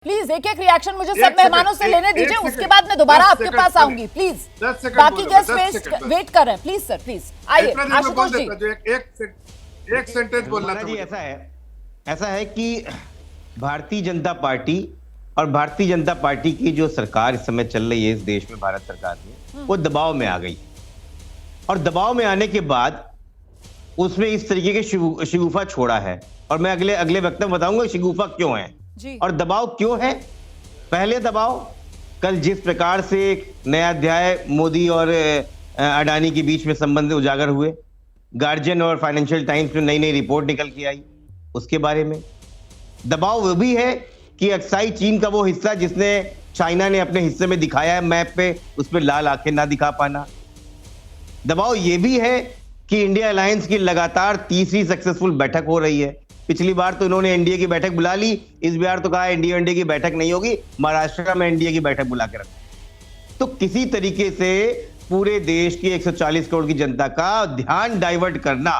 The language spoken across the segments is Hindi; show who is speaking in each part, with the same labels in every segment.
Speaker 1: प्लीज एक एक रिएक्शन मुझे सब मेहमानों से लेने दीजिए, उसके बाद मैं दोबारा आपके पास आऊंगी। प्लीज बाकी गेस्ट वेट कर रहे हैं। प्लीज सर, प्लीज आइए। आशुतोष जी
Speaker 2: एक सेंटेंस बोलना था।
Speaker 3: ऐसा है कि भारतीय जनता पार्टी और भारतीय जनता पार्टी की जो सरकार इस समय चल रही है इस देश में, भारत सरकार में, वो दबाव में आ गई। और दबाव में आने के बाद उसमें इस तरीके के शिगुफा छोड़ा है। और मैं अगले वक्त में बताऊंगा शिगुफा क्यों है और दबाव क्यों है। पहले दबाव, कल जिस प्रकार से एक नया अध्याय मोदी और अडानी के बीच में संबंध उजागर हुए, गार्जियन और फाइनेंशियल टाइम्स में नई नई रिपोर्ट निकल के आई, उसके बारे में दबाव वो भी है कि अक्साई चीन का वो हिस्सा जिसने चाइना ने अपने हिस्से में दिखाया है मैप पे, उस पर लाल आंखें ना दिखा पाना। दबाव ये भी है कि इंडिया अलायंस की लगातार तीसरी सक्सेसफुल बैठक हो रही है। पिछली बार तो इन्होंने एनडीए की बैठक बुला ली, इस बार तो कहा एनडीए की बैठक नहीं होगी, महाराष्ट्र में एनडीए की बैठक बुला के रखा। तो किसी तरीके से पूरे देश की 140 करोड़ की जनता का ध्यान डाइवर्ट करना,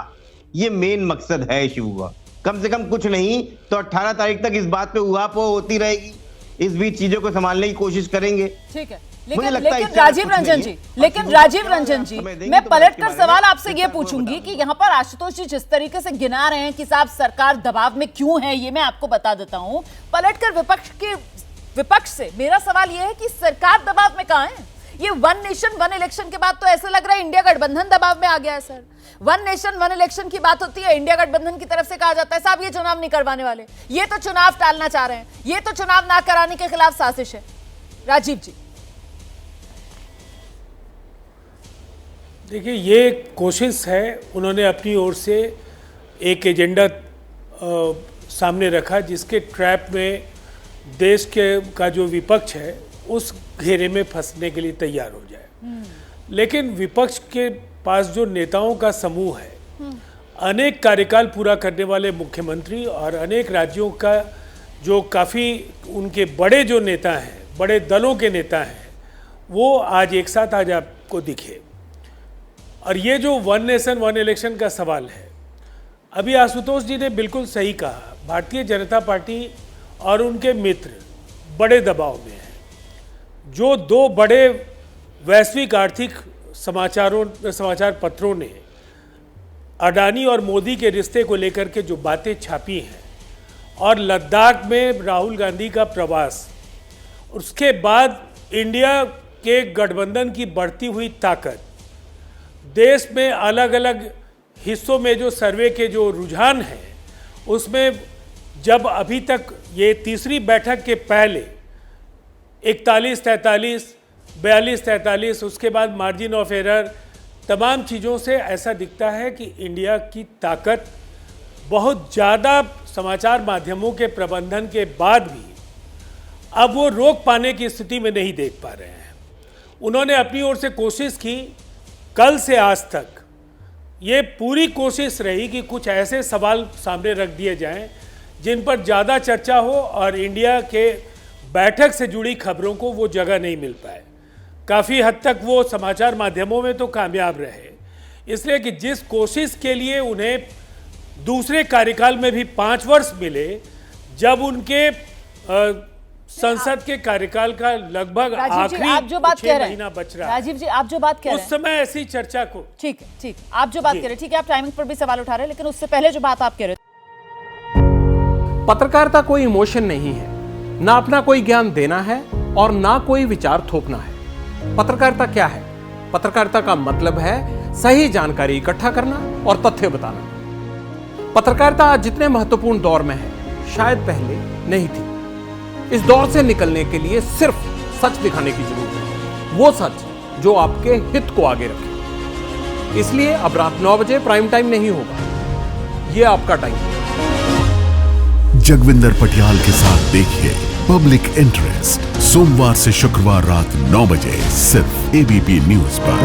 Speaker 3: ये मेन मकसद है शिवुआ। कम से कम कुछ नहीं तो 18 तारीख तक इस बात पे उहापोह होती रहेगी। इस बीच चीजों को संभालने की कोशिश करेंगे।
Speaker 1: ठीक है, लेकिन राजीव रंजन जी, मैं पलटकर सवाल आपसे ये पूछूंगी कि यहाँ पर आशुतोष जी जिस तरीके से गिना रहे हैं कि साहब सरकार दबाव में क्यों है, ये मैं आपको बता देता हूँ। पलटकर विपक्ष से मेरा सवाल ये है कि सरकार दबाव में कहाँ है? ये वन नेशन वन इलेक्शन के बाद तो ऐसा लग रहा है इंडिया गठबंधन दबाव में आ गया है sir. One nation one election की बात होती है, इंडिया गठबंधन की तरफ से कहा जाता है साहब ये चुनाव नहीं करवाने वाले, ये तो चुनाव टालना चाह रहे हैं, ये तो चुनाव ना कराने के खिलाफ साजिश है। राजीव जी
Speaker 4: देखिए, ये कोशिश है, उन्होंने अपनी ओर से एक एजेंडा सामने रखा जिसके ट्रैप में देश का जो विपक्ष है उस घेरे में फंसने के लिए तैयार हो जाए। लेकिन विपक्ष के पास जो नेताओं का समूह है, अनेक कार्यकाल पूरा करने वाले मुख्यमंत्री और अनेक राज्यों का जो काफ़ी उनके बड़े जो नेता हैं, बड़े दलों के नेता हैं, वो आज एक साथ आज आपको दिखे। और ये जो वन नेशन वन इलेक्शन का सवाल है, अभी आशुतोष जी ने बिल्कुल सही कहा, भारतीय जनता पार्टी और उनके मित्र बड़े दबाव में हैं। जो दो बड़े वैश्विक आर्थिक समाचार पत्रों ने अडानी और मोदी के रिश्ते को लेकर के जो बातें छापी हैं और लद्दाख में राहुल गांधी का प्रवास, उसके बाद इंडिया के गठबंधन की बढ़ती हुई ताकत, देश में अलग अलग हिस्सों में जो सर्वे के जो रुझान हैं, उसमें जब अभी तक ये तीसरी बैठक के पहले 41-43, 42-43, उसके बाद मार्जिन ऑफ एरर, तमाम चीज़ों से ऐसा दिखता है कि इंडिया की ताकत बहुत ज़्यादा समाचार माध्यमों के प्रबंधन के बाद भी अब वो रोक पाने की स्थिति में नहीं देख पा रहे हैं। उन्होंने अपनी ओर से कोशिश की, कल से आज तक ये पूरी कोशिश रही कि कुछ ऐसे सवाल सामने रख दिए जाएं जिन पर ज़्यादा चर्चा हो और इंडिया के बैठक से जुड़ी खबरों को वो जगह नहीं मिल पाए। काफ़ी हद तक वो समाचार माध्यमों में तो कामयाब रहे, इसलिए कि जिस कोशिश के लिए उन्हें दूसरे कार्यकाल में भी 5 वर्ष मिले, जब उनके संसद के कार्यकाल का लगभग आखिरी 6 महीना बच रहा है।
Speaker 1: राजीव जी आप जो बात कह रहे हैं,
Speaker 4: उस समय ऐसी चर्चा को,
Speaker 1: ठीक है, आप जो बात कह रहे हैं, ठीक है, आप टाइमिंग पर भी सवाल उठा रहे हैं, लेकिन उससे पहले जो बात आप कह रहे हैं,
Speaker 5: पत्रकारिता कोई इमोशन नहीं है, ना अपना कोई ज्ञान देना है और ना कोई विचार थोपना है। पत्रकारिता क्या है? पत्रकारिता का मतलब है सही जानकारी इकट्ठा करना और तथ्य बताना। पत्रकारिता आज जितने महत्वपूर्ण दौर में है, शायद पहले नहीं थी। इस दौर से निकलने के लिए सिर्फ सच दिखाने की जरूरत है, वो सच जो आपके हित को आगे रखे। इसलिए अब रात 9 बजे प्राइम टाइम नहीं होगा, ये आपका टाइम है।
Speaker 6: जगविंदर पटियाल के साथ देखिए पब्लिक इंटरेस्ट, सोमवार से शुक्रवार रात 9 बजे सिर्फ एबीपी न्यूज पर।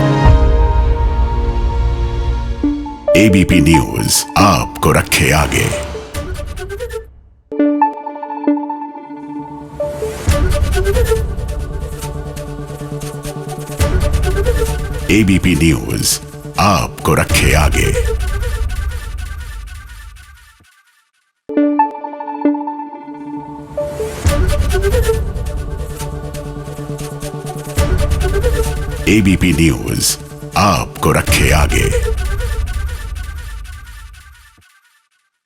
Speaker 6: एबीपी न्यूज आपको रखे आगे। एबीपी न्यूज आपको रखे आगे। एबीपी न्यूज आपको रखे आगे।